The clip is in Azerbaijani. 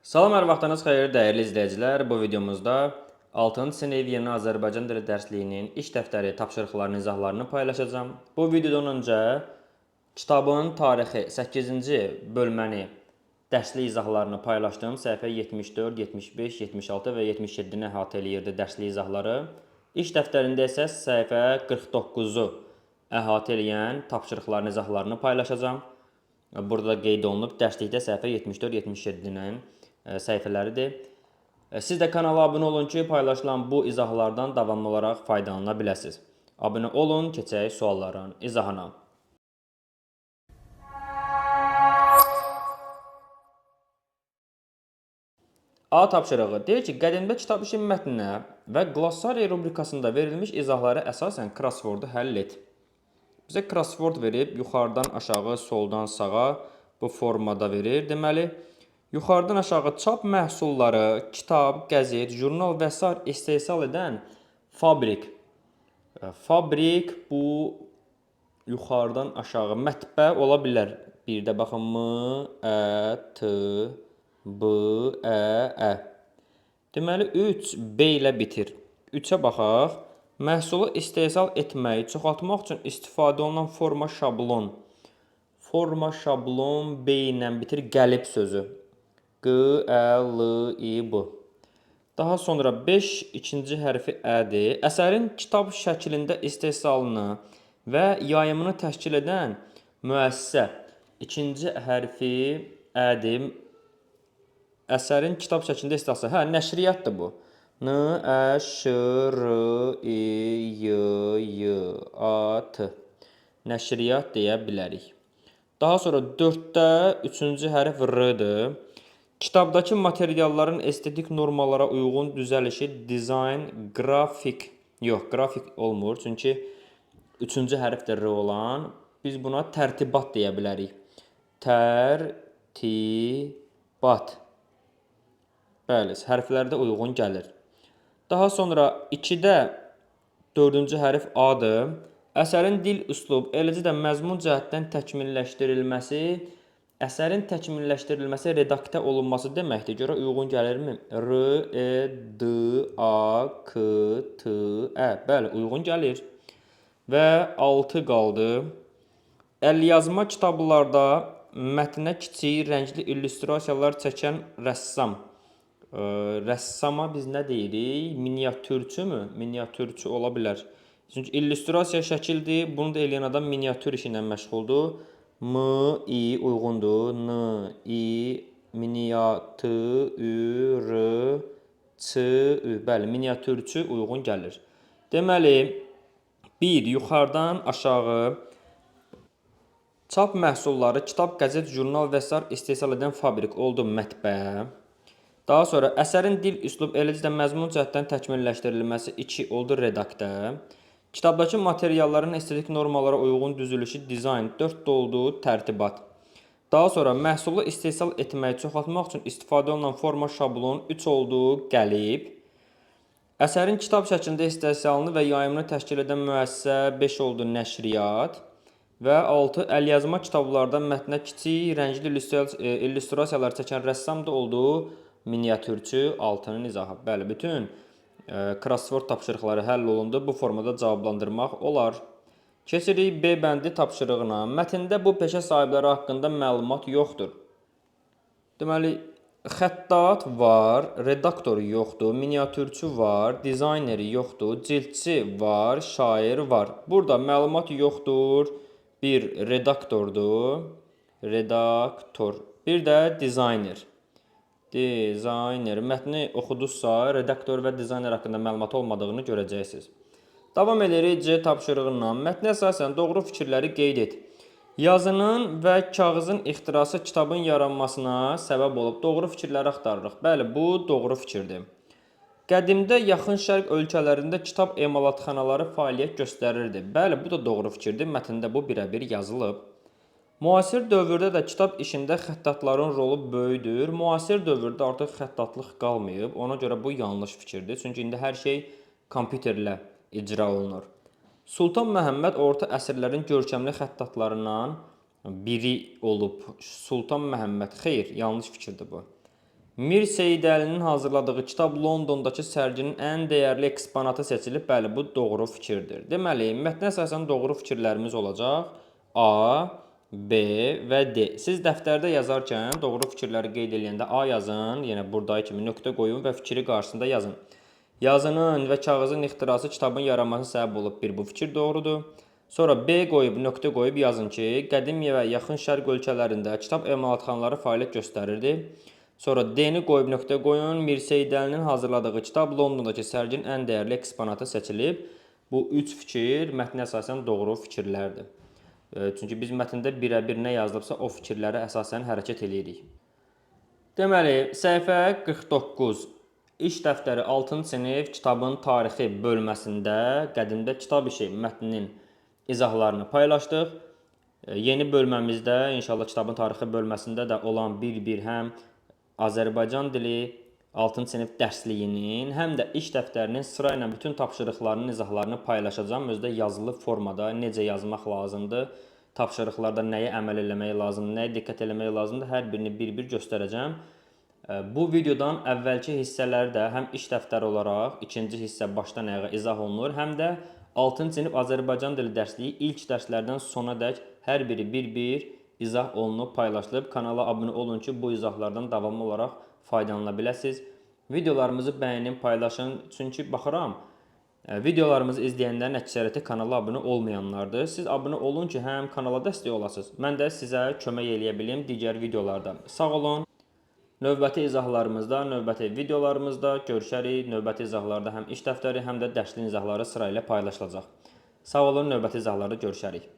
Salam, hər vaxtınız xeyir, dəyərli izləyicilər. Bu videomuzda 6-cı sinif Yeni Azərbaycan dili dərsliyinin iş dəftəri tapşırıqlarının izahlarını paylaşacağam. Bu videodan öncə kitabın tarixi 8-ci bölməni dərslik izahlarını paylaşdım. Səhifə 74, 75, 76 və 77-ni əhatə eləyirdi dərslik izahları. İş dəftərində isə səhifə 49-u əhatə eləyən tapşırıqların izahlarını paylaşacağam. Burada qeyd olunub, dərslikdə səhifə 74-77-nin səhifələridir. Siz də kanala abunə olun ki, paylaşılan bu izahlardan davamlı olaraq faydalana biləsiniz. Abunə olun, keçək sualların izahına. A tapşırığı deyir ki, qədimdə kitab işi mətninə və glossariya rubrikasında verilmiş izahlara əsasən crosswordu həll et. Bizə crossword verib, yuxarıdan aşağı, soldan sağa bu formada verir. Deməli, yuxarıdan aşağı çap məhsulları, kitab, qəzet, jurnal və s. istehsal edən fabrik. Fabrik bu yuxarıdan aşağı mətbə ola bilər. Bir də baxın, M, Ə, T, B, Ə, Ə. Deməli, 3 B ilə bitir. 3-ə baxaq. Məhsulu istehsal etmək, çoxaltmaq üçün istifadə olunan forma şablon. Forma şablon B ilə bitir, gəlib sözü. Q, Ə, L, I, B. Daha sonra 5 ikinci hərfi Ədir. Əsərin kitab şəklində istehsalını və yayımını təşkil edən müəssisə. İkinci hərfi Ədir. Əsərin kitab şəklində istehsalı. Nəşriyyatdır bu. N, Ə, Ş, R, I, Y, Y, A, T. Nəşriyyat deyə bilərik. Daha sonra 4-də 3-cü hərf R-dır. Kitabdakı materialların estetik normalara uyğun düzəlişi, dizayn, qrafik. Yox, qrafik olmur. Çünki 3-cü hərf də R olan. Biz buna tərtibat deyə bilərik. Tərtibat. Bəli, hərflərdə uyğun gəlir. Daha sonra 2-də 4-cü hərf A-dır. Əsərin dil, üslub, eləcə də məzmun cəhətdən təkmilləşdirilməsi, əsərin təkmilləşdirilməsi redaktə olunması deməkdir. Görə uyğun gəlirmi? R, E, D, A, K, T, Ə. Bəli, uyğun gəlir. Və 6 qaldı. Əlyazma kitablarda mətnə kiçik, rəngli illüstrasiyalar çəkən rəssam. Rəssama biz nə deyirik? Miniatürçümü? Miniatürçü ola bilər. Çünki illüstrasiya şəkildir. Bunu da eləyən adam miniatür işi ilə məşğuldur. M, I uyğundur. N, I, miniatür, R, Ç, Ü. Bəli, miniatürçü uyğun gəlir. Deməli, 1. Yuxarıdan aşağı çap məhsulları, kitab, qəzet, jurnal və s. istehsal edən fabrik oldu mətbə. Daha sonra əsərin dil, üslub, eləcə də məzmun cəhətdən təkmilləşdirilməsi 2 oldu redaktə. Kitabdakı materialların estetik normalara uyğun düzülüşü dizayn 4 oldu tərtibat. Daha sonra məhsulu istehsal etmək, çoxaltmaq üçün istifadə olunan forma şablon 3 oldu gəlib. Əsərin kitab şəklində istehsalını və yayımını təşkil edən müəssisə 5 oldu nəşriyyat. Və 6 əlyazma kitablarda mətnə kiçik, rəngli illüstrasiyalar çəkən rəssam da oldu miniatürçü 6-nın izahı. Bəli, bütün crossword tapşırıqları həll olundu. Bu formada cavablandırmaq olar. Keçirik B bəndi tapşırığına. Mətndə bu peşə sahibləri haqqında məlumat yoxdur. Deməli, xəttat var, redaktor yoxdur, miniatürçü var, dizayneri yoxdur, cildçi var, şair var. Burada məlumat yoxdur. Bir redaktordur. Redaktor. Bir də dizayner. Dizayner. Mətni oxuduzsa, redaktor və dizayner haqqında məlumat olmadığını görəcəksiniz. Davam edirik C tapşırığından. Mətnə əsasən doğru fikirləri qeyd et. Yazının və kağızın ixtirası kitabın yaranmasına səbəb olub. Doğru fikirləri axtarırıq. Bəli, bu doğru fikirdir. Qədimdə yaxın şərq ölkələrində kitab emalatxanaları fəaliyyət göstərirdi. Bəli, bu da doğru fikirdir. Mətndə bu birə-bir yazılıb. Müasir dövrdə də kitab işində xəttatların rolu böyükdür. Müasir dövrdə artıq xəttatlıq qalmayıb. Ona görə bu yanlış fikirdir. Çünki indi hər şey kompüterlə icra olunur. Sultan Məhəmməd orta əsrlərin görkəmli xəttatlarından biri olub. Sultan Məhəmməd. Xeyr, yanlış fikirdir bu. Mir Seyidəlinin hazırladığı kitab Londondakı sərginin ən dəyərli eksponatı seçilib. Bəli, bu doğru fikirdir. Deməli, mətnə əsasən doğru fikirlərimiz olacaq. A, B və D. Siz dəftərdə yazarkən doğru fikirləri qeyd edəndə A yazın, yenə buradakı kimi nöqtə qoyun və fikri qarşısında yazın. Yazının və kağızın ixtirası kitabın yaranmasına səbəb olub. Bu fikir doğrudur. Sonra B qoyub, nöqtə qoyub yazın ki, qədim və yaxın şərq ölkələrində kitab emalatxanaları fəaliyyət göstərirdi. Sonra D-ni qoyub nöqtə qoyun. Mir Seyidəlinin hazırladığı kitab Londondakı sərginin ən dəyərli eksponatı seçilib. Bu üç fikir mətnə əsasən doğru fikirlərdir. Çünki biz mətndə birə-bir nə yazılıbsa o fikirlərə əsasən hərəkət edirik. Deməli, səhifə 49. İş dəftəri 6-cı sinif kitabın tarixi bölməsində qədimdə kitab işi mətninin izahlarını paylaşdıq. Yeni bölməmizdə inşallah kitabın tarixi bölməsində də olan bir həm Azərbaycan dili 6-cı sinif dərsliyinin, həm də iş dəftərinin sırayla bütün tapşırıqlarının izahlarını paylaşacağım. Özdə yazılı formada necə yazmaq lazımdır, tapşırıqlarda nəyə əməl eləmək lazımdır, nəyə diqqət eləmək lazımdır, hər birini bir-bir göstərəcəm. Bu videodan əvvəlki hissələri də həm iş dəftəri olaraq ikinci hissə başdan ayağa izah olunur, həm də 6-cı sinif Azərbaycan dili dərsliyi ilk dərslərdən sonadək hər biri bir-bir izah olunub, paylaşılıb. Kanala abunə olun ki, bu izahlardan davamlı olaraq faydalana biləsiniz. Videolarımızı bəyənin, paylaşın. Çünki baxıram, videolarımızı izləyənlərin əksəriyyəti kanala abunə olmayanlardır. Siz abunə olun ki, həm kanala dəstək olasınız. Mən də sizə kömək eləyə bilim digər videolarda. Sağ olun. Növbəti izahlarımızda, növbəti videolarımızda görüşərik. Növbəti izahlarda həm iş dəftəri, həm də dərsli izahları sırayla paylaşılacaq. Sağ olun, növbəti izahlarda görüşərik.